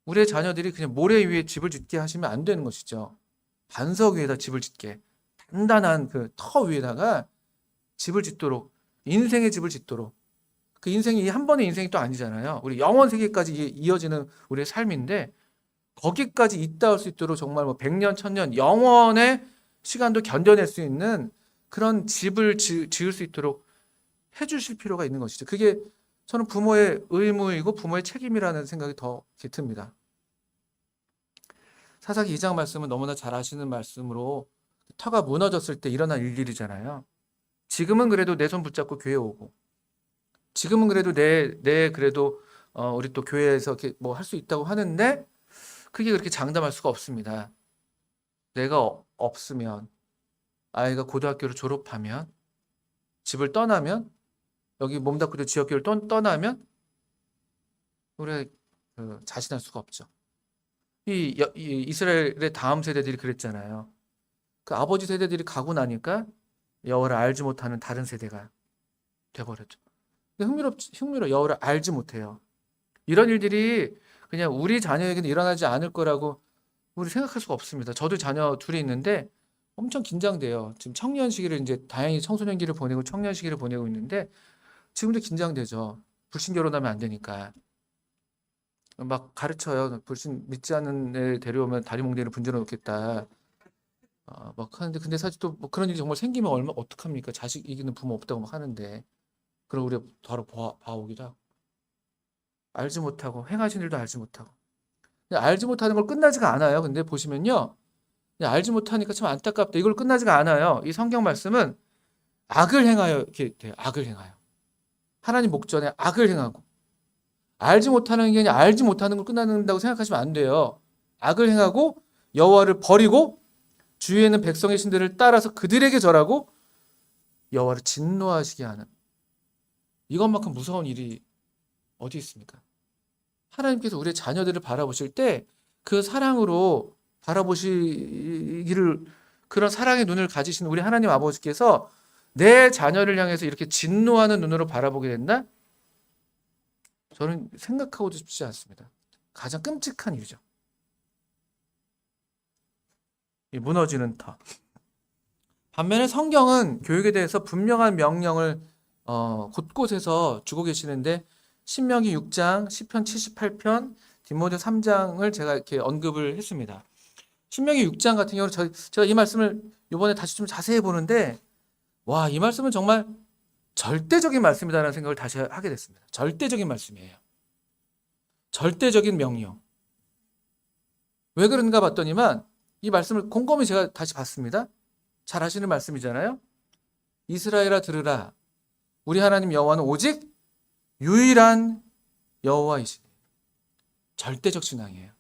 우리의 자녀들이 그냥 모래 위에 집을 짓게 하시면 안 되는 것이죠. 반석 위에다 집을 짓게 단단한 그 터 위에다가 집을 짓도록 인생의 집을 짓도록 그 인생이 한 번의 인생이 또 아니잖아요. 우리 영원 세계까지 이어지는 우리의 삶인데 거기까지 있다 할 수 있도록 정말 뭐 100년, 1000년 영원의 시간도 견뎌낼 수 있는 그런 집을 지을 수 있도록 해주실 필요가 있는 것이죠. 그게 저는 부모의 의무이고 부모의 책임이라는 생각이 더 듭니다. 사사기 2장 말씀은 너무나 잘 아시는 말씀으로 터가 무너졌을 때 일어난 일들이잖아요. 지금은 그래도 내 손 붙잡고 교회 오고 지금은 그래도 내 그래도 우리 또 교회에서 이렇게 뭐 할 수 있다고 하는데 그게 그렇게 장담할 수가 없습니다. 내가 없으면 아이가 고등학교를 졸업하면 집을 떠나면 여기 몸담고 지역교회를 떠나면 우리가 자신할 수가 없죠. 이 이스라엘의 다음 세대들이 그랬잖아요. 그 아버지 세대들이 가고 나니까 여호와를 알지 못하는 다른 세대가 돼버렸죠. 근데 흥미로워 여호와를 알지 못해요. 이런 일들이 그냥 우리 자녀에게는 일어나지 않을 거라고 우리 생각할 수가 없습니다. 저도 자녀 둘이 있는데 엄청 긴장돼요. 지금 청년 시기를 이제 다행히 청소년기를 보내고 청년 시기를 보내고 있는데 지금도 긴장되죠. 불신 결혼하면 안 되니까. 막 가르쳐요. 불신 믿지 않는 애 데려오면 다리 몽둥이를 분질러 놓겠다. 막 하는데 근데 사실 또 뭐 그런 일이 정말 생기면 얼마 어떡합니까? 자식 이기는 부모 없다고 막 하는데 그럼 우리가 바로 봐오기도 하고 알지 못하고 행하신 일도 알지 못하고 근데 알지 못하는 걸 끝나지가 않아요. 근데 보시면요. 그냥 알지 못하니까 참 안타깝다. 이걸 끝나지가 않아요. 이 성경 말씀은 악을 행하여 이렇게 돼요. 악을 행하여. 하나님 목전에 악을 행하고 알지 못하는 게 아니라 알지 못하는 걸 끝난다고 생각하시면 안 돼요. 악을 행하고 여호와를 버리고 주위에 있는 백성의 신들을 따라서 그들에게 절하고 여호와를 진노하시게 하는 이것만큼 무서운 일이 어디 있습니까? 하나님께서 우리의 자녀들을 바라보실 때 그 사랑으로 바라보시기를 그런 사랑의 눈을 가지신 우리 하나님 아버지께서 내 자녀를 향해서 이렇게 진노하는 눈으로 바라보게 된다? 저는 생각하고도 싶지 않습니다. 가장 끔찍한 일이죠. 이 무너지는 터. 반면에 성경은 교육에 대해서 분명한 명령을 곳곳에서 주고 계시는데 신명기 6장, 시편 78편, 디모데 3장을 제가 이렇게 언급을 했습니다. 신명기 6장 같은 경우는 제가 이 말씀을 이번에 다시 좀 자세히 보는데 와, 이 말씀은 정말 절대적인 말씀이다라는 생각을 다시 하게 됐습니다. 절대적인 말씀이에요. 절대적인 명령. 왜 그런가 봤더니만 이 말씀을 곰곰이 제가 다시 봤습니다. 잘 아시는 말씀이잖아요. 이스라엘아 들으라. 우리 하나님 여호와는 오직 유일한 여호와이시니. 절대적 신앙이에요.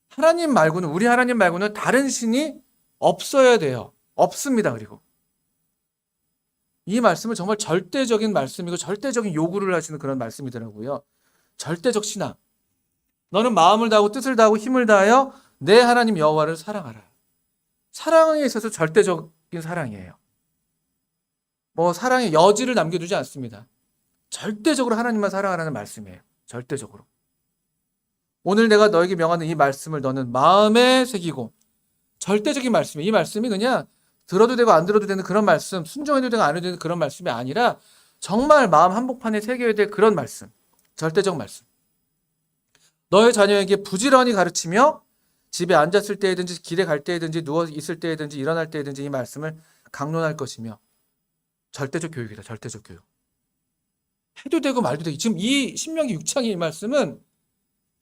하나님 말고는 우리 하나님 말고는 다른 신이 없어야 돼요. 없습니다. 그리고 이 말씀은 정말 절대적인 말씀이고 절대적인 요구를 하시는 그런 말씀이더라고요. 절대적 신앙. 너는 마음을 다하고 뜻을 다하고 힘을 다하여 내 하나님 여호와를 사랑하라. 사랑에 있어서 절대적인 사랑이에요. 뭐 사랑의 여지를 남겨두지 않습니다. 절대적으로 하나님만 사랑하라는 말씀이에요. 절대적으로. 오늘 내가 너에게 명하는 이 말씀을 너는 마음에 새기고 절대적인 말씀이에요. 이 말씀이 그냥 들어도 되고 안 들어도 되는 그런 말씀, 순종해도 되고 안 해도 되는 그런 말씀이 아니라 정말 마음 한복판에 새겨야 될 그런 말씀. 절대적 말씀. 너의 자녀에게 부지런히 가르치며 집에 앉았을 때든지 길에 갈 때든지 누워 있을 때든지 일어날 때든지 이 말씀을 강론할 것이며 절대적 교육이다. 절대적 교육. 해도 되고 말도 되고 지금 이 신명기 6장의 이 말씀은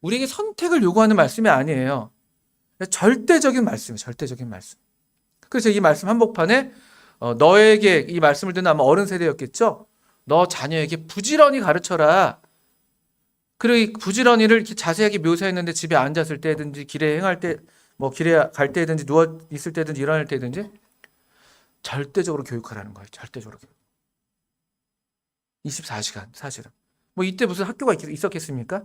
우리에게 선택을 요구하는 말씀이 아니에요. 절대적인 말씀이에요. 절대적인 말씀. 그래서 이 말씀 한복판에 너에게 이 말씀을 듣는 아마 어른 세대였겠죠. 너 자녀에게 부지런히 가르쳐라. 그리고 이 부지런히를 이렇게 자세하게 묘사했는데 집에 앉았을 때든지 길에 행할 때, 뭐 길에 갈 때든지 누워 있을 때든지 일어날 때든지 절대적으로 교육하라는 거예요. 절대적으로 교육. 24시간 사실은. 뭐 이때 무슨 학교가 있었겠습니까?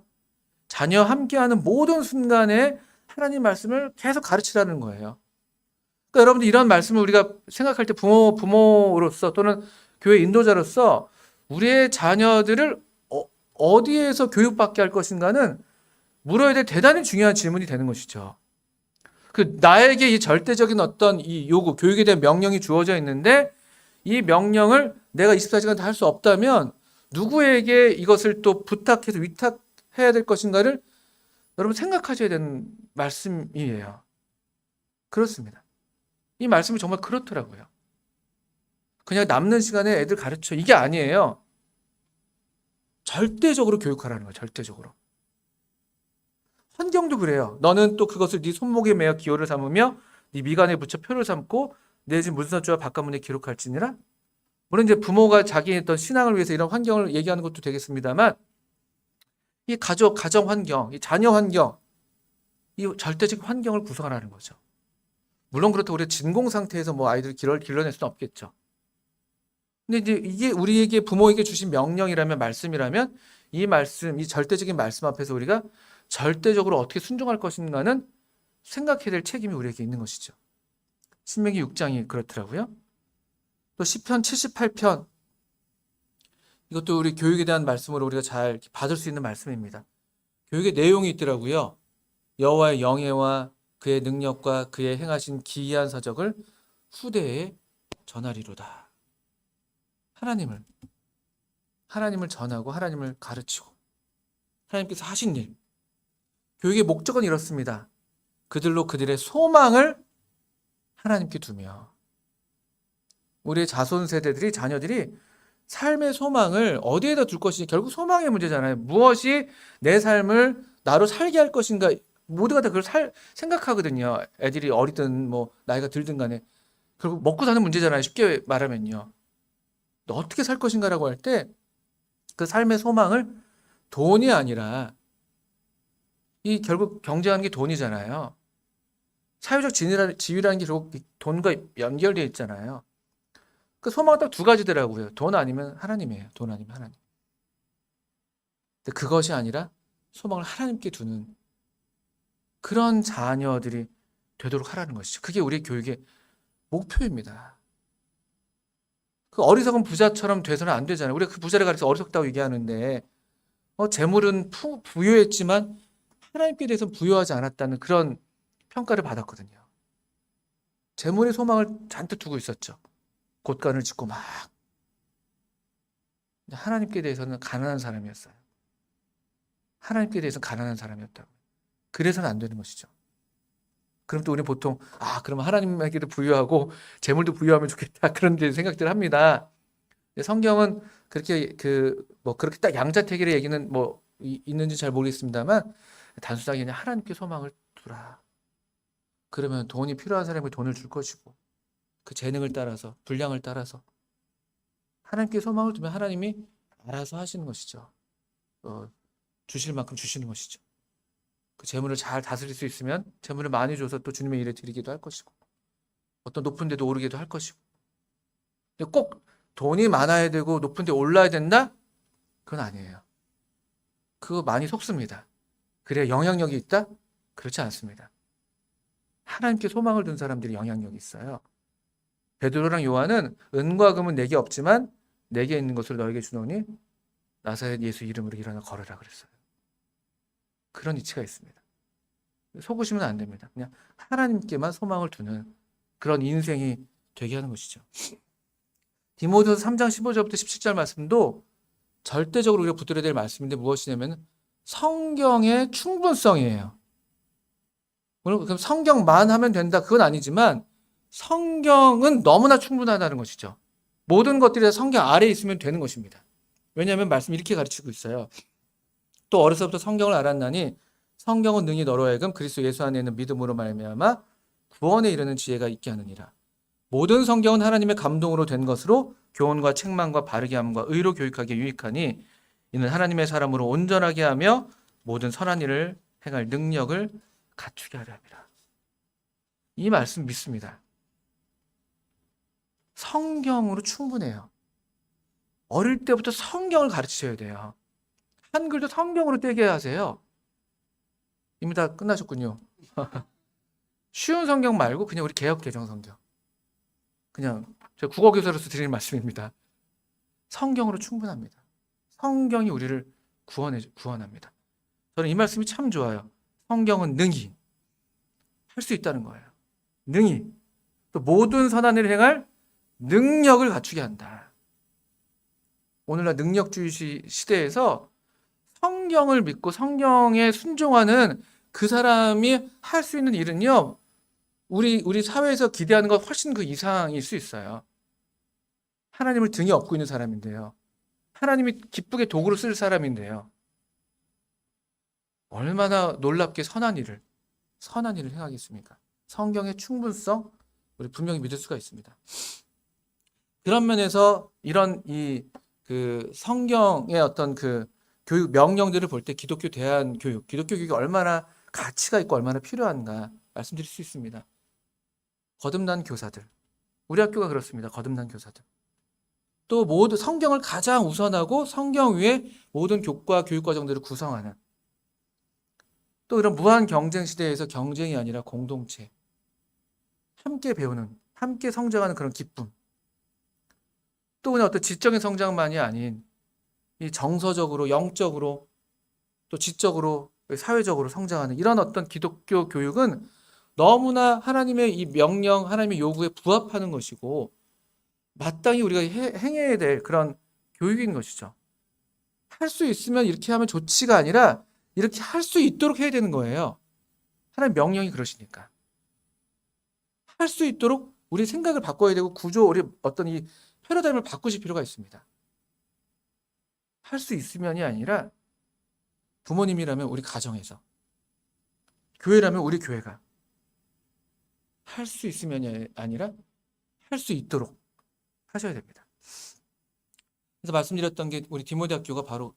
자녀 함께하는 모든 순간에 하나님 말씀을 계속 가르치라는 거예요. 그러니까 여러분들 이런 말씀을 우리가 생각할 때 부모로서 또는 교회 인도자로서 우리의 자녀들을 어디에서 교육받게 할 것인가는 물어야 될 대단히 중요한 질문이 되는 것이죠. 그 나에게 이 절대적인 어떤 이 요구, 교육에 대한 명령이 주어져 있는데 이 명령을 내가 24시간 다 할 수 없다면 누구에게 이것을 또 부탁해서 위탁해야 될 것인가를 여러분 생각하셔야 되는 말씀이에요. 그렇습니다. 이 말씀이 정말 그렇더라고요. 그냥 남는 시간에 애들 가르쳐 이게 아니에요. 절대적으로 교육하라는 거예요. 절대적으로. 환경도 그래요. 너는 또 그것을 네 손목에 매어 기호를 삼으며 네 미간에 붙여 표를 삼고 내 집 문선주와 바깥문에 기록할지니라. 물론 이제 부모가 자기의 어떤 신앙을 위해서 이런 환경을 얘기하는 것도 되겠습니다만 이 가정 환경, 이 자녀 환경, 이 절대적 환경을 구성하라는 거죠. 물론 그렇다고 우리가 진공 상태에서 뭐 아이들을 길러낼 수는 없겠죠. 근데 이제 이게 우리에게 부모에게 주신 명령이라면 말씀이라면 이 말씀, 이 절대적인 말씀 앞에서 우리가 절대적으로 어떻게 순종할 것인가는 생각해야 될 책임이 우리에게 있는 것이죠. 신명기 6장이 그렇더라고요. 또 시편 78편 이것도 우리 교육에 대한 말씀으로 우리가 잘 받을 수 있는 말씀입니다. 교육의 내용이 있더라고요. 여호와의 영예와 그의 능력과 그의 행하신 기이한 사적을 후대에 전하리로다. 하나님을 전하고 하나님을 가르치고 하나님께서 하신 일. 교육의 목적은 이렇습니다. 그들로 그들의 소망을 하나님께 두며 우리의 자손 세대들이 자녀들이 삶의 소망을 어디에다 둘 것인지 결국 소망의 문제잖아요. 무엇이 내 삶을 나로 살게 할 것인가 모두가 다 그걸 생각하거든요. 애들이 어리든 뭐 나이가 들든 간에 결국 먹고 사는 문제잖아요. 쉽게 말하면요. 너 어떻게 살 것인가라고 할 때 그 삶의 소망을 돈이 아니라 이 결국 경제하는 게 돈이잖아요. 사회적 지위라는 게 결국 돈과 연결되어 있잖아요. 그 소망은 딱 두 가지더라고요. 돈 아니면 하나님이에요. 돈 아니면 하나님. 근데 그것이 아니라 소망을 하나님께 두는 그런 자녀들이 되도록 하라는 것이죠. 그게 우리 교육의 목표입니다. 그 어리석은 부자처럼 돼서는 안 되잖아요. 우리가 그 부자를 가리켜서 어리석다고 얘기하는데 재물은 부유했지만 하나님께 대해서 부유하지 않았다는 그런 평가를 받았거든요. 재물의 소망을 잔뜩 두고 있었죠. 곳간을 짓고 막. 하나님께 대해서는 가난한 사람이었어요. 하나님께 대해서는 가난한 사람이었다고. 그래서는 안 되는 것이죠. 그럼 또 우리는 보통 그럼 하나님에게도 부유하고 재물도 부유하면 좋겠다 그런 생각들을 합니다. 성경은 그렇게 그렇게 딱 양자택일의 얘기는 있는지 잘 모르겠습니다만 단순하게 그냥 하나님께 소망을 두라. 그러면 돈이 필요한 사람에게 돈을 줄 것이고 그 재능을 따라서 분량을 따라서 하나님께 소망을 두면 하나님이 알아서 하시는 것이죠. 주실 만큼 주시는 것이죠. 그 재물을 잘 다스릴 수 있으면 재물을 많이 줘서 또 주님의 일에 드리기도 할 것이고 어떤 높은 데도 오르기도 할 것이고 근데 꼭 돈이 많아야 되고 높은 데 올라야 된다? 그건 아니에요. 그거 많이 속습니다. 그래야 영향력이 있다? 그렇지 않습니다. 하나님께 소망을 둔 사람들이 영향력이 있어요. 베드로랑 요한은 은과 금은 내게 없지만 내게 있는 것을 너에게 주노니 나사렛 예수 이름으로 일어나 걸으라 그랬어요. 그런 이치가 있습니다. 속으시면 안 됩니다. 그냥 하나님께만 소망을 두는 그런 인생이 되게 하는 것이죠. 디모데후서 3장 15절부터 17절 말씀도 절대적으로 우리가 붙들어야 될 말씀인데 무엇이냐면 성경의 충분성이에요. 그럼 성경만 하면 된다 그건 아니지만 성경은 너무나 충분하다는 것이죠. 모든 것들이 다 성경 아래에 있으면 되는 것입니다. 왜냐하면 말씀이 이렇게 가르치고 있어요. 또 어려서부터 성경을 알았나니 성경은 능히 너로 하여금 그리스도 예수 안에 있는 믿음으로 말미암아 구원에 이르는 지혜가 있게 하느니라. 모든 성경은 하나님의 감동으로 된 것으로 교훈과 책망과 바르게 함과 의로 교육하기에 유익하니 이는 하나님의 사람으로 온전하게 하며 모든 선한 일을 행할 능력을 갖추게 하려 함이라. 이 말씀 믿습니다. 성경으로 충분해요. 어릴 때부터 성경을 가르치셔야 돼요. 한글도 성경으로 떼게 하세요. 이미 다 끝나셨군요. 쉬운 성경 말고 그냥 우리 개역 개정 성경. 그냥 제가 국어교사로서 드리는 말씀입니다. 성경으로 충분합니다. 성경이 우리를 구원합니다. 저는 이 말씀이 참 좋아요. 성경은 능히 할 수 있다는 거예요. 능히 또 모든 선한 일을 행할 능력을 갖추게 한다. 오늘날 능력주의 시대에서 성경을 믿고 성경에 순종하는 그 사람이 할 수 있는 일은요, 우리 사회에서 기대하는 것 훨씬 그 이상일 수 있어요. 하나님을 등에 업고 있는 사람인데요. 하나님이 기쁘게 도구로 쓸 사람인데요. 얼마나 놀랍게 선한 일을 행하겠습니까? 성경의 충분성, 우리 분명히 믿을 수가 있습니다. 그런 면에서 이런 그 성경의 어떤 그 교육 명령들을 볼 때 기독교 대안교육, 기독교 교육이 얼마나 가치가 있고 얼마나 필요한가 말씀드릴 수 있습니다. 거듭난 교사들, 우리 학교가 그렇습니다. 거듭난 교사들. 또 모두 성경을 가장 우선하고 성경 위에 모든 교과 교육 과정들을 구성하는 또 이런 무한 경쟁 시대에서 경쟁이 아니라 공동체, 함께 배우는, 함께 성장하는 그런 기쁨. 또 그냥 어떤 지적인 성장만이 아닌 이 정서적으로, 영적으로, 또 지적으로, 사회적으로 성장하는 이런 어떤 기독교 교육은 너무나 하나님의 이 명령, 하나님의 요구에 부합하는 것이고 마땅히 우리가 행해야 될 그런 교육인 것이죠. 할 수 있으면 이렇게 하면 좋지가 아니라 이렇게 할 수 있도록 해야 되는 거예요. 하나님 명령이 그러시니까. 할 수 있도록 우리 생각을 바꿔야 되고 구조, 우리 어떤 이 패러다임을 바꾸실 필요가 있습니다. 할 수 있으면이 아니라 부모님이라면 우리 가정에서, 교회라면 우리 교회가 할 수 있으면이 아니라 할 수 있도록 하셔야 됩니다. 그래서 말씀드렸던 게 우리 디모데 학교가 바로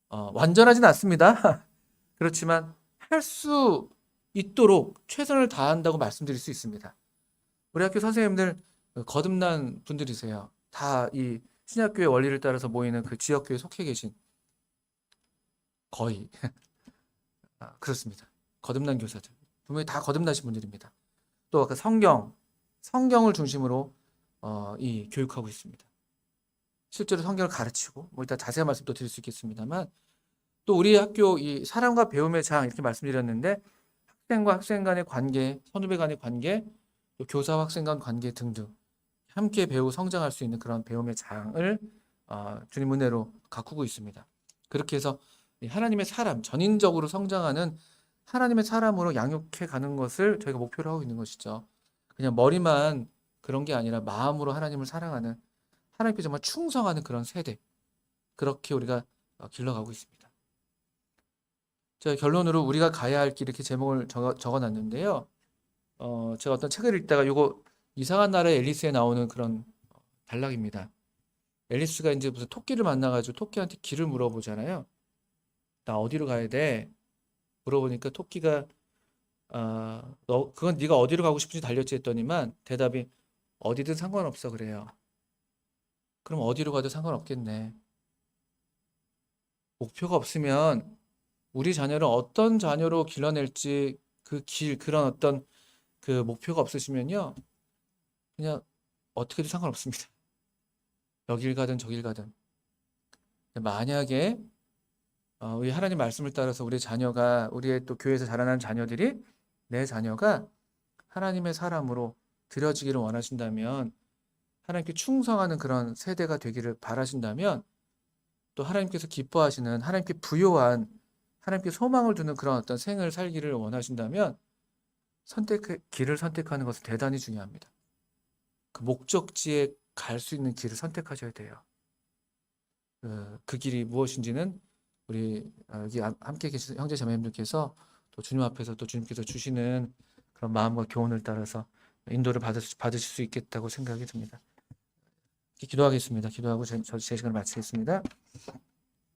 완전하진 않습니다. 그렇지만 할 수 있도록 최선을 다한다고 말씀드릴 수 있습니다. 우리 학교 선생님들 거듭난 분들이세요. 다 이 신약교회 원리를 따라서 모이는 그 지역교회에 속해 계신, 거의 그렇습니다. 거듭난 교사들 분명히 다 거듭나신 분들입니다. 또 아까 성경을 중심으로 이 교육하고 있습니다. 실제로 성경을 가르치고, 뭐 이따 자세한 말씀도 드릴 수 있겠습니다만, 또 우리 학교 이 사랑과 배움의 장 이렇게 말씀드렸는데, 학생과 학생 간의 관계, 선후배 간의 관계, 또 교사와 학생 간 관계 등등 함께 배우고 성장할 수 있는 그런 배움의 장을 주님 은혜로 가꾸고 있습니다. 그렇게 해서 하나님의 사람, 전인적으로 성장하는 하나님의 사람으로 양육해 가는 것을 저희가 목표로 하고 있는 것이죠. 그냥 머리만 그런 게 아니라 마음으로 하나님을 사랑하는, 하나님께 정말 충성하는 그런 세대, 그렇게 우리가 길러가고 있습니다. 제가 결론으로 우리가 가야 할 길, 이렇게 제목을 적어놨는데요. 제가 어떤 책을 읽다가 이거 이상한 나라의 앨리스에 나오는 그런 단락입니다. 앨리스가 이제 무슨 토끼를 만나가지고 토끼한테 길을 물어보잖아요. 나 어디로 가야 돼? 물어보니까 토끼가 그건 네가 어디로 가고 싶은지 달렸지 했더니만 대답이 어디든 상관없어 그래요. 그럼 어디로 가도 상관없겠네. 목표가 없으면 우리 자녀를 어떤 자녀로 길러낼지 그 길, 그런 어떤 그 목표가 없으시면요, 그냥 어떻게도 상관없습니다. 여길 가든 저길 가든. 만약에 우리 하나님 말씀을 따라서 우리 자녀가, 우리의 또 교회에서 자라난 자녀들이, 내 자녀가 하나님의 사람으로 들여지기를 원하신다면, 하나님께 충성하는 그런 세대가 되기를 바라신다면, 또 하나님께서 기뻐하시는, 하나님께 부요한, 하나님께 소망을 두는 그런 어떤 생을 살기를 원하신다면 길을 선택하는 것은 대단히 중요합니다. 그 목적지에 갈 수 있는 길을 선택하셔야 돼요. 그 길이 무엇인지는 우리 여기 함께 계신 형제 자매님들께서 또 주님 앞에서 또 주님께서 주시는 그런 마음과 교훈을 따라서 인도를 받으실 수 있겠다고 생각이 듭니다. 기도하겠습니다. 기도하고 제 시간을 마치겠습니다.